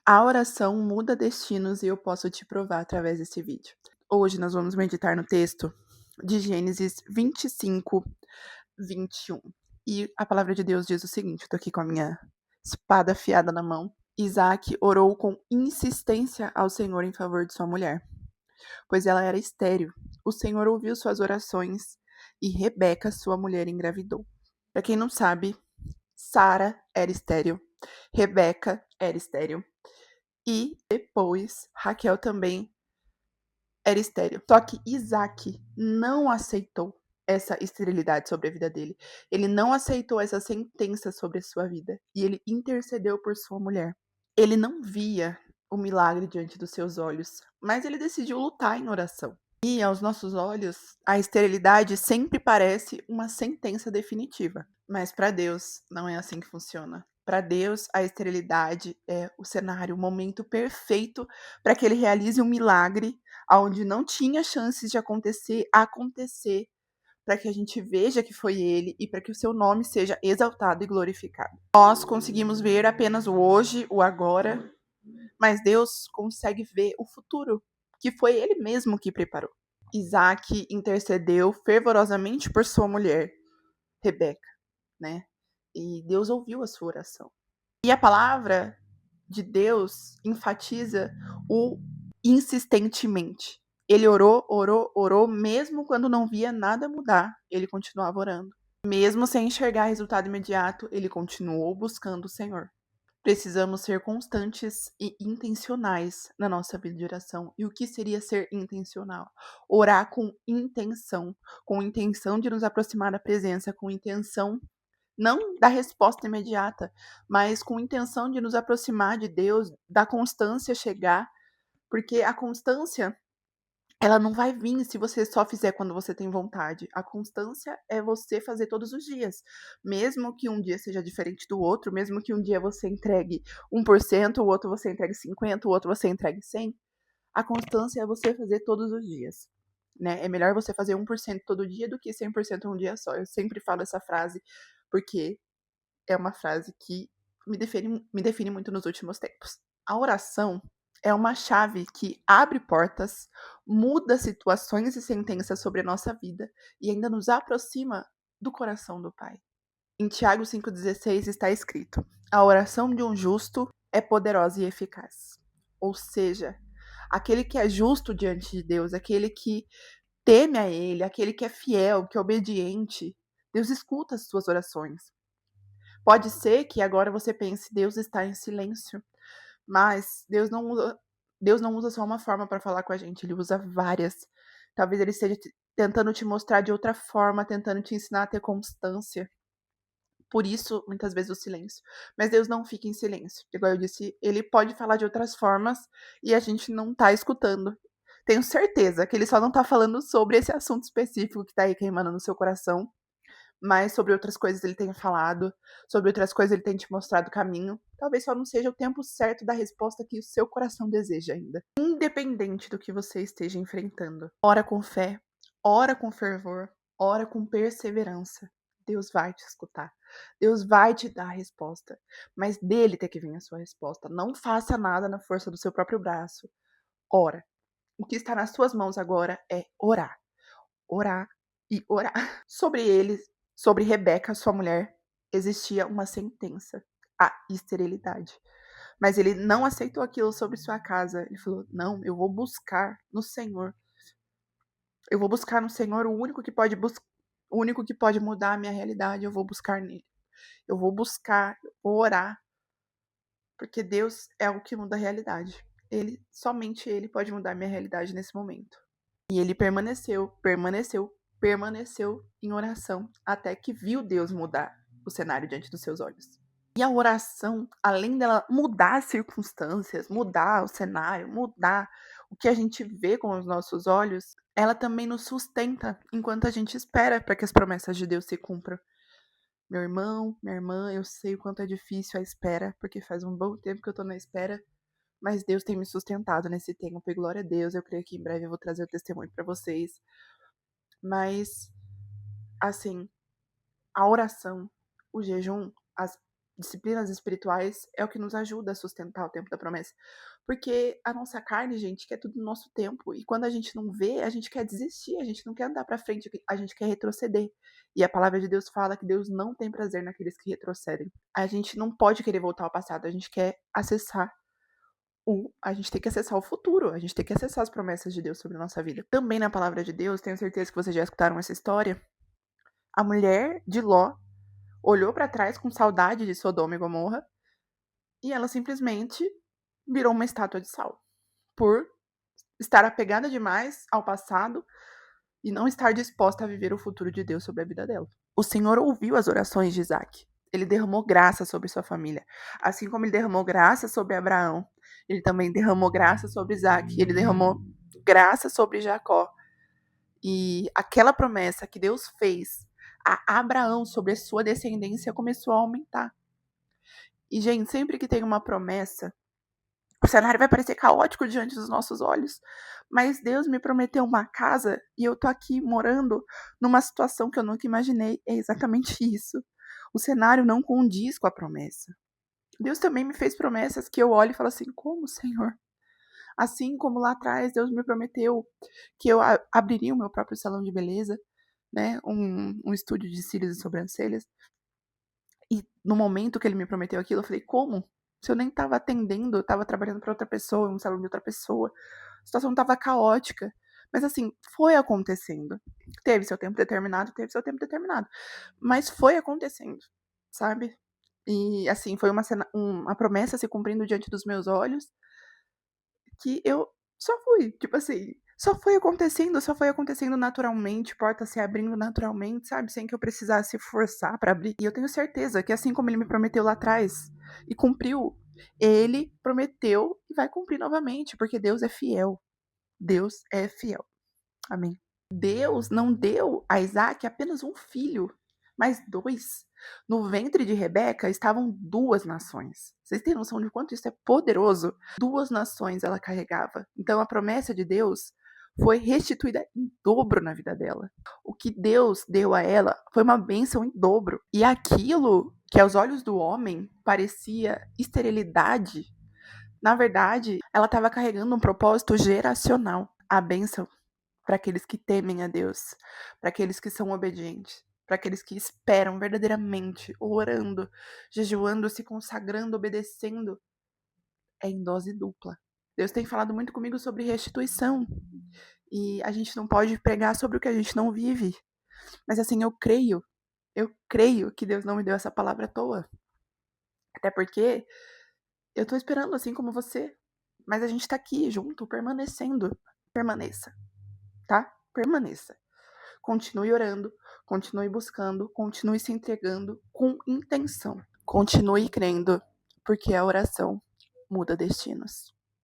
A oração muda destinos e eu posso te provar através desse vídeo. Hoje nós vamos meditar no texto de Gênesis 25, 21. E a palavra de Deus diz o seguinte, eu tô aqui com a minha espada afiada na mão. Isaac orou com insistência ao Senhor em favor de sua mulher, pois ela era estéril. O Senhor ouviu suas orações e Rebeca, sua mulher, engravidou. Para quem não sabe, Sara era estéril, Rebeca era estéril. E depois, Raquel também era estéril. Só que Isaac não aceitou essa esterilidade sobre a vida dele. Ele não aceitou essa sentença sobre a sua vida. E ele intercedeu por sua mulher. Ele não via o milagre diante dos seus olhos, mas ele decidiu lutar em oração. E aos nossos olhos, a esterilidade sempre parece uma sentença definitiva. Mas para Deus não é assim que funciona. Para Deus, a esterilidade é o cenário, o momento perfeito para que ele realize um milagre onde não tinha chances de acontecer, para que a gente veja que foi ele e para que o seu nome seja exaltado e glorificado. Nós conseguimos ver apenas o hoje, o agora, mas Deus consegue ver o futuro, que foi ele mesmo que preparou. Isaac intercedeu fervorosamente por sua mulher, Rebeca, né? E Deus ouviu a sua oração. E a palavra de Deus enfatiza o insistentemente. Ele orou, orou, orou, mesmo quando não via nada mudar, ele continuava orando. Mesmo sem enxergar resultado imediato, ele continuou buscando o Senhor. Precisamos ser constantes e intencionais na nossa vida de oração. E o que seria ser intencional? Orar com intenção de nos aproximar da presença, com intenção não da resposta imediata, mas com intenção de nos aproximar de Deus, da constância chegar, porque a constância ela não vai vir se você só fizer quando você tem vontade. A constância é você fazer todos os dias. Mesmo que um dia seja diferente do outro, mesmo que um dia você entregue 1%, o outro você entregue 50%, o outro você entregue 100%, a constância é você fazer todos os dias. Né? É melhor você fazer 1% todo dia do que 100% um dia só. Eu sempre falo essa frase porque é uma frase que me define muito nos últimos tempos. A oração é uma chave que abre portas, muda situações e sentenças sobre a nossa vida e ainda nos aproxima do coração do Pai. Em Tiago 5,16 está escrito: a oração de um justo é poderosa e eficaz. Ou seja, aquele que é justo diante de Deus, aquele que teme a Ele, aquele que é fiel, que é obediente, Deus escuta as suas orações. Pode ser que agora você pense, Deus está em silêncio, mas Deus não usa só uma forma para falar com a gente, ele usa várias. Talvez ele esteja tentando te mostrar de outra forma, tentando te ensinar a ter constância. Por isso, muitas vezes, o silêncio. Mas Deus não fica em silêncio. Igual eu disse, ele pode falar de outras formas e a gente não tá escutando. Tenho certeza que ele só não tá falando sobre esse assunto específico que tá aí queimando no seu coração, mas sobre outras coisas ele tem falado, sobre outras coisas ele tem te mostrado o caminho. Talvez só não seja o tempo certo da resposta que o seu coração deseja ainda. Independente do que você esteja enfrentando, ora com fé, ora com fervor, ora com perseverança. Deus vai te escutar. Deus vai te dar a resposta. Mas dele tem que vir a sua resposta. Não faça nada na força do seu próprio braço. Ora. O que está nas suas mãos agora é orar. Orar e orar. Sobre ele, sobre Rebeca, sua mulher, existia uma sentença, a esterilidade. Mas ele não aceitou aquilo sobre sua casa. Ele falou: não, eu vou buscar no Senhor. Eu vou buscar no Senhor o único que pode mudar a minha realidade. Eu vou buscar nele. Eu vou buscar, eu vou orar, porque Deus é o que muda a realidade. Somente ele pode mudar a minha realidade nesse momento. E ele permaneceu em oração até que viu Deus mudar o cenário diante dos seus olhos. E a oração, além dela mudar as circunstâncias, mudar o cenário, mudar o que a gente vê com os nossos olhos, ela também nos sustenta enquanto a gente espera para que as promessas de Deus se cumpram. Meu irmão, minha irmã, eu sei o quanto é difícil a espera, porque faz um bom tempo que eu tô na espera, mas Deus tem me sustentado nesse tempo, e glória a Deus, eu creio que em breve eu vou trazer o testemunho para vocês. Mas, assim, a oração, o jejum, disciplinas espirituais é o que nos ajuda a sustentar o tempo da promessa. Porque a nossa carne, gente, quer tudo no nosso tempo. E quando a gente não vê, a gente quer desistir, a gente não quer andar para frente, a gente quer retroceder. E a palavra de Deus fala que Deus não tem prazer naqueles que retrocedem. A gente não pode querer voltar ao passado, a gente quer acessar a gente tem que acessar o futuro, a gente tem que acessar as promessas de Deus sobre a nossa vida. Também na palavra de Deus, tenho certeza que vocês já escutaram essa história. A mulher de Ló olhou para trás com saudade de Sodoma e Gomorra e ela simplesmente virou uma estátua de sal por estar apegada demais ao passado e não estar disposta a viver o futuro de Deus sobre a vida dela. O Senhor ouviu as orações de Isaac. Ele derramou graça sobre sua família. Assim como ele derramou graça sobre Abraão, ele também derramou graça sobre Isaac. Ele derramou graça sobre Jacó. E aquela promessa que Deus fez a Abraão sobre a sua descendência começou a aumentar. E, gente, sempre que tem uma promessa, o cenário vai parecer caótico diante dos nossos olhos, mas Deus me prometeu uma casa e eu tô aqui morando numa situação que eu nunca imaginei. É exatamente isso. O cenário não condiz com a promessa. Deus também me fez promessas que eu olho e falo assim: como, Senhor? Assim como lá atrás Deus me prometeu que eu abriria o meu próprio salão de beleza, né? Um estúdio de cílios e sobrancelhas. E no momento que ele me prometeu aquilo, eu falei: como? Se eu nem estava atendendo, eu estava trabalhando para outra pessoa, um salão de outra pessoa. A situação estava caótica. Mas assim, foi acontecendo. Teve seu tempo determinado, teve seu tempo determinado. Mas foi acontecendo, sabe? E assim, foi uma promessa se cumprindo diante dos meus olhos que eu só fui, tipo assim, só foi acontecendo naturalmente, portas se abrindo naturalmente, sabe? Sem que eu precisasse forçar pra abrir. E eu tenho certeza que assim como ele me prometeu lá atrás e cumpriu, ele prometeu e vai cumprir novamente, porque Deus é fiel. Deus é fiel. Amém. Deus não deu a Isaac apenas um filho, mas dois. No ventre de Rebeca estavam duas nações. Vocês têm noção de quanto isso é poderoso? Duas nações ela carregava. Então a promessa de Deus foi restituída em dobro na vida dela. O que Deus deu a ela foi uma bênção em dobro. E aquilo que aos olhos do homem parecia esterilidade, na verdade, ela estava carregando um propósito geracional. A bênção para aqueles que temem a Deus, para aqueles que são obedientes, para aqueles que esperam verdadeiramente, orando, jejuando, se consagrando, obedecendo, é em dose dupla. Deus tem falado muito comigo sobre restituição. E a gente não pode pregar sobre o que a gente não vive. Mas assim, eu creio que Deus não me deu essa palavra à toa. Até porque eu tô esperando assim como você. Mas a gente tá aqui junto, permanecendo. Permaneça, tá? Permaneça. Continue orando, continue buscando, continue se entregando com intenção. Continue crendo, porque a oração muda destinos.